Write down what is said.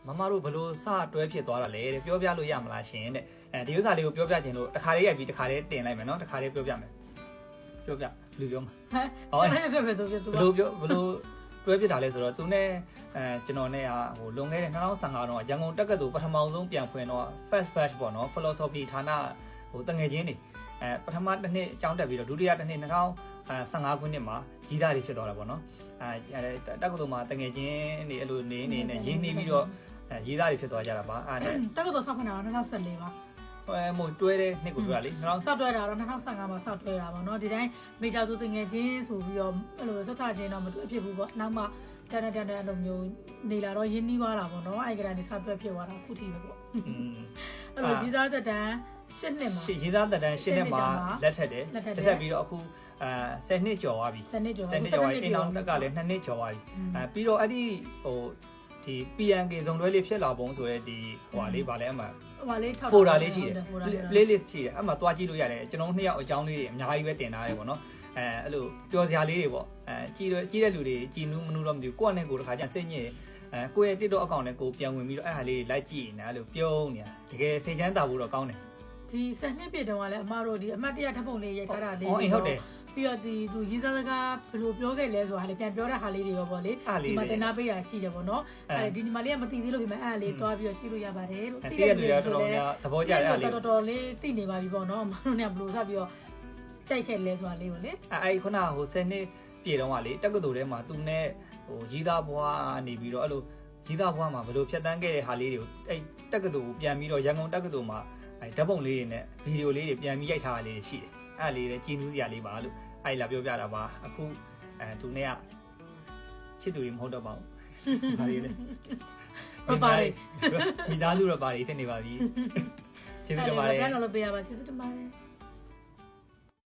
မမတို့ဘလို့စတွဲဖြစ်သွားတာလေတဲ့ပြောပြလို့ရမလားရှင်တဲ့ဒီဥစ္စာလေးကိုပြောပြခြင်းလို့တစ်ခါလေးရိုက်ပြီးတစ်ခါလေးတင်လိုက်မယ်နော်တစ်ခါလေးပြောပြမယ်ပြောပြလူပြောမှာ ဟဲ့ပြောပြသူဘလို့တွဲဖြစ်တာလဲဆိုတော့သူနဲ့ကျွန်တော်နဲ့ဟိုလွန်ခဲ့တဲ့2015တော့ရန်ကုန်တက္ကသိုလ်ပထမဆုံးပြန်ဖွင့်တော့ first batch ပေါ့နော် philosophy ဌာနဟိုတငယ်ချင်းတွေပထမတစ်နှစ်အကြောင်းတက်ပြီးတော့ဒုတိယတစ်နှစ်2015ခုနှစ်မှာကြီးသားတွေဖြစ်သွားတာပေါ့နော်တက္ကသိုလ်မှာတငယ်ချင်းတွေအဲ့လိုနေရင်းနေပြီးတော့ရေးသားတွေဖြစ်သွားကြတာပါအဲ့ဒါ တက္ကသိုလ်ဆောက်ခွင့်တာ2014ပါမို့တွဲတဲ့နှစ်ကိုပြောတာလေဆောက်တွဲတာတော့2015မှာဆောက်တွဲတာပေါ့နော်ဒီတိုင်းမေဂျာသူတငယ်ချင်းဆိုပြီးတော့အဲ့လိုသက်သာချင်းတော့မတွေ့ဖြစ်ဘူးပေါ့နောက်မှတန်အဲ့လိုမျိုးနေလာတော့ရင်းနှီးသွားတာပေါ့နော်အဲ့ကတည်းကနေဆောက်တွဲဖြစ်သွားတာခုထိပဲပေါ့အဲ့လိုရေးသားသက်တမ်း10နှစ်မှာရေးသားသက်တမ်း10နှစ်မှာလက်ထက်တယ်လက်ထက်ပြီးတော့အခု10နှစ်ကျော်သွားပြီ10နှစ်ကျော်သွားပြီအိမ်အောင်တက်ကလည်း2နှစ်ကျော်သွားပြီပြီးတော့အဲ့ဒီဟိုဒီ PNK ဇုံတွဲလေးဖြစ်လာပုံဆိုရဲဒီဟိုဟာလေးဗာလဲအမှဟိုလေးထောက် folder လေးရှိတယ် playlist ရှိတယ်အဲ့မှာတွားကြည့်လို့ရတယ်ကျွန်တော်2ယောက်အကြောင်းလေးတွေအများကြီးပဲတင်ထားတယ်ပေါ့နော်အဲ့လိုပျော်စရာလေးတွေပေါ့ကြည့်တဲ့လူတွေကြည်နူးမနူးတော့မသိဘူးကိုယ့်အနေကိုတခါကျစိတ်ညစ်ကိုယ့်ရဲ့ TikTok account နဲ့ကိုပြန်ဝင်ပြီးတော့အဲ့ဟာလေးလိုက်ကြည့်နေတာအဲ့လိုပြုံးနေတာတကယ်စိတ်ချမ်းသာဖို့တော့ကောင်းတယ်ဒီ10နှစ်ပြည့်တုန်းကလည်းအမတို့ဒီအမတ်တရထပ်ပုံလေးရိုက်ထားတာလေးဟုတ်တယ်ပြီးတော့ဒီသူရေးသားစကားဘယ်လိုပြောခဲ့လဲဆိုတာလေပြန်ပြောတဲ့ဟာလေးတွေရောပေါ့လေဒီမှာတင်နာပေးတာရှိတယ်ပေါ့နော်အဲဒီမှာလေးကမသိသေးလို့ပြင်မဲ့အဲ့လေးတွားပြီးတော့ကြည့်လို့ရပါတယ်လို့သိတဲ့လူတွေတော်တော်များသဘောကျတယ်အဲ့လေးတော်လေးသိနေပါပြီပေါ့နော်မတို့ကဘယ်လိုစပြီးတော့ကြိုက်ခဲ့လဲဆိုတာလေးပေါ့လေအဲ့ခုနဟို10နှစ်ပြေတော့ကလေတက္ကသိုလ်ထဲမှာသူနဲ့ဟိုရေးသားဘွားနေပြီးတော့အဲ့လိုရေးသားဘွားမှာဘယ်လိုဖြတ်တန်းခဲ့တဲ့ဟာလေးတွေကိုအဲ့တက္ကသိုလ်ကိုပြန်ပြီးတော့ရန်ကုန်တက္ကသိုလ်မှာဓာတ်ပုံလေးတွေနဲ့ဗီဒီယိုလေးတွေပြန်ပြီးရိုက်ထားတာလေးရှိတယ်အဲ့လေးလည်းကြည်နူးစရာလေးပါလို့အဲ့လာပြောပြတာပါအခုသူနဲ့ကချစ်သူတွေမဟုတ်တော့ပါဘူးဒါလေးလေပါတယ်မိသားစုတော့ပါတယ်ဖြစ်နေပါပြီချစ်သူတွေပါတယ်ပြန်လို့ပေးရပါချစ်သူတွေပါတယ်